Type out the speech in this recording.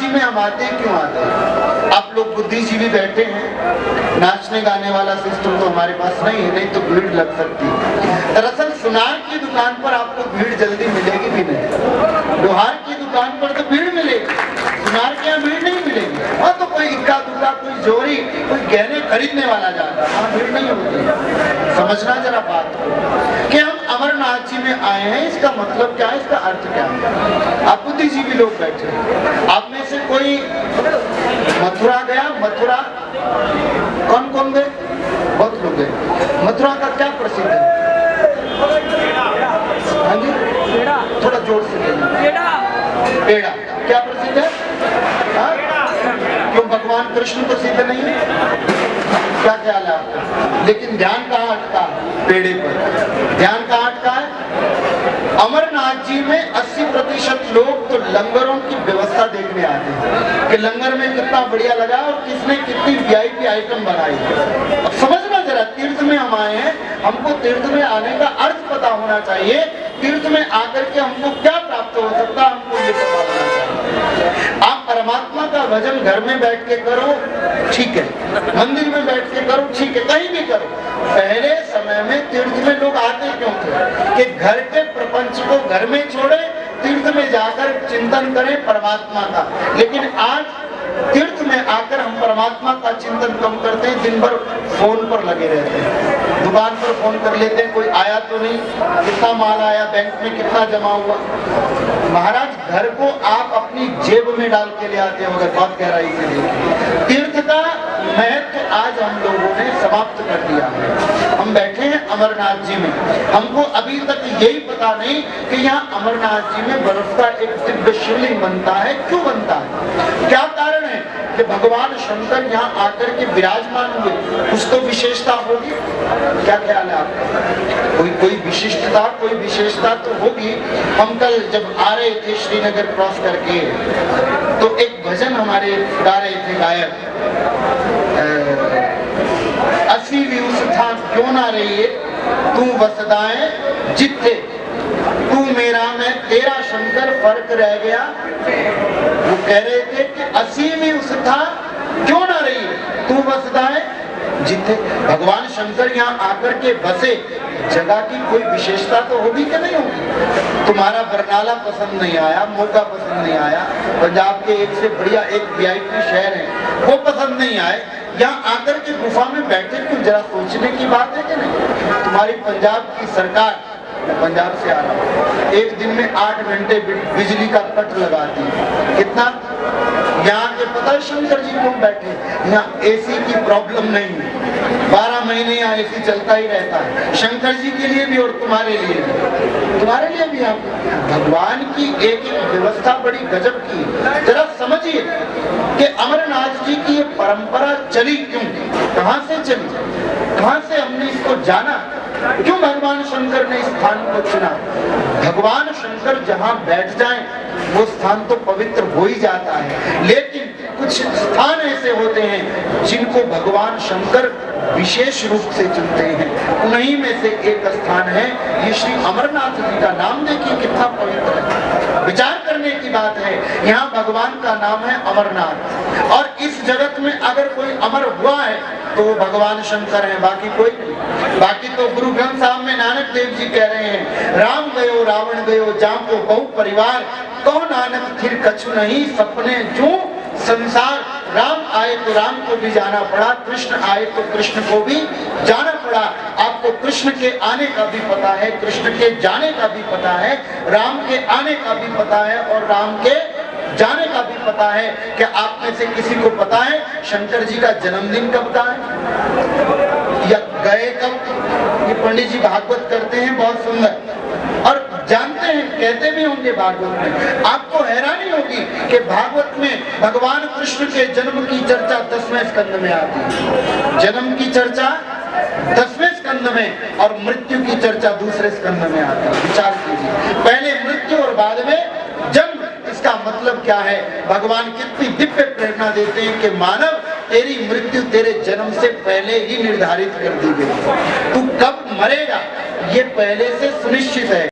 जी में हम आते क्यों आते हैं? आप लोग बुद्धिजीवी बैठे हैं, नाचने गाने वाला सिस्टम तो हमारे पास नहीं है, नहीं तो भीड़ लग सकती है। दरअसल सुनार की दुकान पर आपको भीड़ जल्दी मिलेगी भी नहीं, लोहार की दुकान पर तो भीड़ मिलेगी, सुनार के यहाँ भीड़ नहीं मिलेगी। वहाँ तो कोई इक्का दुक्का, कोई जोरी, कोई गहने खरीदने वाला जाता है, वहाँ भीड़ नहीं होती। समझना जरा बात को कि हम अमरनाथ जी में आए हैं, इसका मतलब क्या है, इसका अर्थ क्या है। आप बुद्धिजीवी लोग बैठे हैं, आप में से कोई मथुरा गया? मथुरा कौन कौन गए? बहुत लोग गए। मथुरा का क्या प्रसिद्ध है? हाँ जी, थोड़ा जोर से पेड़ा। क्या प्रसिद्ध है? क्यों भगवान कृष्ण प्रसिद्ध नहीं है? क्या ख्याल है आपका? लेकिन ध्यान कहाँ अटका? पेड़े पर ध्यान कहाँ अटका है? अमरनाथ जी में 80% लोग तो लंगरों की व्यवस्था देखने आते हैं कि लंगर में कितना बढ़िया लगा और किसने कितनी वीआईपी आइटम बनाई। अब समझना जरा, तीर्थ में हम आए हैं, हमको तीर्थ में आने का अर्थ पता होना चाहिए। तीर्थ में आकर के हमको क्या प्राप्त हो सकता है, हमको ये पता होना चाहिए। आप परमात्मा का भजन घर में बैठ के करो, ठीक है, मंदिर में बैठ के करो, ठीक है, कहीं भी करो। पहले समय में तीर्थ में लोग आते क्यों थे? कि घर के प्रपंच को घर में छोड़े, तीर्थ में जाकर चिंतन करें परमात्मा का। लेकिन आज तीर्थ में आकर हम परमात्मा का चिंतन कम करते हैं, दिन भर फोन पर लगे रहते हैं, दुकान पर फोन कर लेते हैं, कोई आया तो नहीं, कितना माल आया, बैंक में कितना जमा हुआ। महाराज, घर को आप अपनी जेब में डाल के ले आते हो, बहुत गहराई से देखिए। तीर्थ का महत्व आज हम लोगों ने समाप्त कर दिया है। हम बैठे हैं अमरनाथ जी में, हमको अभी तक यही पता नहीं कि यहाँ अमरनाथ जी में बर्फ का एक दिव्य शिवलिंग बनता है। क्यों बनता है, क्या कारण है कि भगवान शंकर यहाँ आकर के विराजमान हुए? कुछ तो विशेषता होगी। क्या ख्याल है आपका? कोई विशिष्टता, कोई विशेषता तो होगी। हम कल जब आ रहे थे श्रीनगर क्रॉस करके, तो एक भजन हमारे गा रहे थे गायक, असी भी उस स्थान क्यों ना रहिए, तू वसदाए जिथे, तू मेरा मैं तेरा शंकर फर्क रह गया। वो कह रहे थे कि असी भी उस स्थान क्यों ना रहिए, तू वसदाए जिथे। भगवान शंकर यहाँ आकर के बसे, जगह की कोई विशेषता तो होगी कि नहीं होगी? तुम्हारा बरनाला पसंद नहीं आया, मोगा पसंद नहीं आया, पंजाब के एक से बढ़िया एक वीआईपी शहर है, वो पसंद नहीं आए, यहाँ आकर के गुफा में बैठे क्यों? जरा सोचने की बात है कि नहीं? तुम्हारी पंजाब की सरकार, मैं पंजाब से आ रहा हूँ, एक दिन में 8 घंटे बिजली का कट लगाती है। कितना? यहाँ के पता है शंकर जी क्यों बैठे? यहाँ एसी की प्रॉब्लम नहीं है, 12 महीने यहाँ एसी चलता ही रहता है, शंकर जी के लिए भी और तुम्हारे लिए भी, तुम्हारे लिए भी। आप भगवान की एक एक व्यवस्था बड़ी गजब की। जरा समझिए कि अमरनाथ जी की ये परंपरा चली क्यों, कहाँ से चली, कहाँ से हमने इसको जाना, क्यों भगवान शंकर ने इस स्थान को चुना? भगवान शंकर जहाँ बैठ जाएं, वो स्थान तो पवित्र हो ही जाता है। लेकिन कुछ स्थान ऐसे होते हैं जिनको भगवान शंकर विशेष रूप से चुनते हैं, उन्हीं में से एक स्थान है ये श्री अमरनाथ जी का। नाम देखिए कितना पवित्र है, विचार करने की बात है। यहाँ भगवान का नाम है अमरनाथ, और इस जगत में अगर कोई अमर हुआ है तो वो भगवान शंकर है, बाकी कोई नहीं। बाकी तो गुरु ग्रंथ साहब में नानक देव जी कह रहे हैं, राम गयो रावण गयो जाको बहु परिवार, कहो नानक फिर कछु नहीं सपने जो संसार। राम आए तो राम को भी जाना पड़ा, कृष्ण आए तो कृष्ण को भी जाना पड़ा। आपको कृष्ण के आने का भी पता है, कृष्ण के जाने का भी पता है, राम के आने का भी पता है और राम के जाने का भी पता है। क्या आप में से किसी को पता है शंकर जी का जन्मदिन कब का है या गए कब? ये पंडित जी भागवत करते हैं बहुत सुंदर, और जानते हैं, कहते भी होंगे भागवत में। आपको हैरानी होगी कि भागवत में भगवान कृष्ण के जन्म की चर्चा 10वें स्कंद में आती है, जन्म की चर्चा 10वें स्कंद में और मृत्यु की चर्चा 2 स्कंद में आती है। विचार कीजिए, पहले मृत्यु और बाद में जन्म। इसका मतलब क्या है? भगवान कितनी दिव्य प्रेरणा देते हैं कि मानव, तेरी मृत्यु तेरे जन्म से पहले ही निर्धारित कर दी गई। तू कब मरेगा ये पहले से सुनिश्चित है।